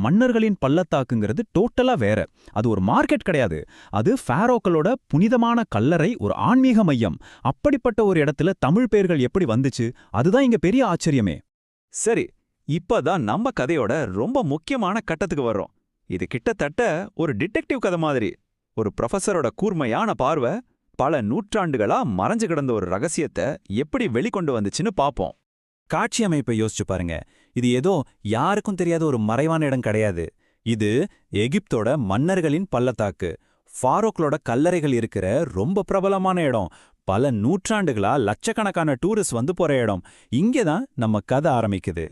மன்னர்களின் பள்ளத்தாக்குங்கிறது டோட்டலா வேற. அது ஒரு மார்க்கெட் கிடையாது. அது ஃபாரோக்களோட புனிதமான கல்லறை, ஒரு ஆன்மீக மையம். அப்படிப்பட்ட ஒரு இடத்துல தமிழ் பெயர்கள் எப்படி வந்துச்சு? அதுதான் இங்க பெரிய ஆச்சரியமே. சரி, இப்பதான் நம்ம கதையோட ரொம்ப முக்கியமான கட்டத்துக்கு வர்றோம். இது கிட்டத்தட்ட ஒரு டிடெக்டிவ் கதை மாதிரி. ஒரு ப்ரொஃபஸரோட கூர்மையான பார்வை பல நூற்றாண்டுகளா மறைஞ்சு கிடந்த ஒரு ரகசியத்தை எப்படி வெளிக்கொண்டு வந்துச்சுன்னு பாப்போம். காட்சி அமைப்பை யோசிச்சு பாருங்க. இது ஏதோ யாருக்கும் தெரியாத ஒரு மறைவான இடம் கிடையாது. இது எகிப்தோட மன்னர்களின் பள்ளத்தாக்கு. ஃபாரோக்களோட கல்லறைகள் இருக்கிற ரொம்ப பிரபலமான இடம். பல நூற்றாண்டுகளா லட்சக்கணக்கான டூரிஸ்ட் வந்து போற இடம். இங்கதான் நம்ம கதை ஆரம்பிக்குது.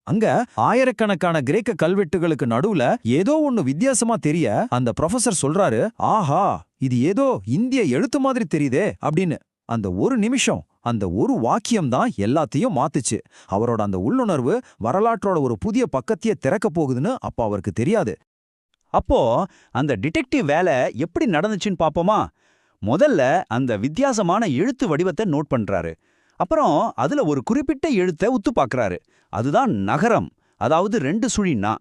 அங்க ஆயிரக்கணக்கான கிரேக்க கல்வெட்டுகளுக்கு நடுவுல ஏதோ ஒண்ணு வித்தியாசமா தெரிய அந்த ப்ரொஃபசர் சொல்றாரு, ஆஹா, இது ஏதோ இந்திய எழுத்து மாதிரி தெரியுதே அப்படின்னு. அந்த ஒரு நிமிஷம், அந்த ஒரு வாக்கியம் தான் எல்லாத்தையும் மாத்துச்சு. அவரோட அந்த உள்ளுணர்வு வரலாற்றோட ஒரு புதிய பக்கத்தையே திறக்க போகுதுன்னு அப்ப அவருக்கு தெரியாது. அப்போ அந்த டிடெக்டிவ் வேலை எப்படி நடந்துச்சுன்னு பாப்போமா? முதல்ல அந்த வித்தியாசமான எழுத்து வடிவத்தை நோட் பண்றாரு. அப்புறம் அதுல ஒரு குறிப்பிட்ட எழுத்தை உத்து பார்க்கறாரு. அதுதான் நகரம், அதாவது 2 சுழின்னா.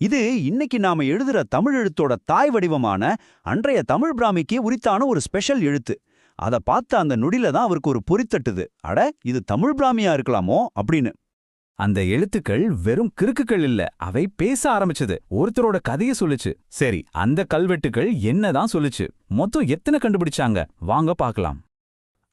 இது இன்னைக்கு நாம எழுதுற தமிழ் எழுத்தோட தாய் வடிவமான அன்றைய தமிழ் பிராமிக்கு உரித்தான ஒரு ஸ்பெஷல் எழுத்து. அதை பார்த்த அந்த நொடியில தான் அவருக்கு ஒரு பொறித்தட்டுது. அட, இது தமிழ் பிராமியா இருக்கலாமோ அப்படின்னு. அந்த எழுத்துக்கள் வெறும் கிறுக்குகள் இல்ல, அவை பேச ஆரம்பிச்சது. ஒருத்தரோட கதையை சொல்லுச்சு. சரி, அந்த கல்வெட்டுகள் என்னதான் சொல்லுச்சு? மொத்தம் எத்தனை கண்டுபிடிச்சாங்க? வாங்க பார்க்கலாம்.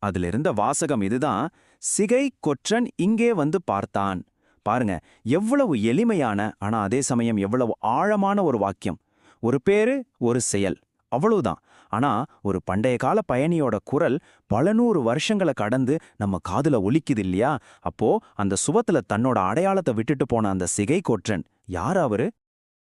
அதுல இருந்த வாசகம் இதுதான்: சிகை கொற்றன் இங்கே வந்து பார்த்தான். பாருங்க, எவ்வளவு எளிமையான, ஆனா அதே சமயம் எவ்வளவு ஆழமான ஒரு வாக்கியம். ஒரு பேரு, ஒரு செயல், அவ்வளவுதான். ஆனா ஒரு பண்டைய கால பயணியோட குரல் பல 100 வருஷங்களை கடந்து நம்ம காதுல ஒலிக்குது இல்லையா? அப்போ அந்த சுவத்துல தன்னோட அடையாளத்தை விட்டுட்டு போன அந்த சிகை கொற்றன் யார் அவரு?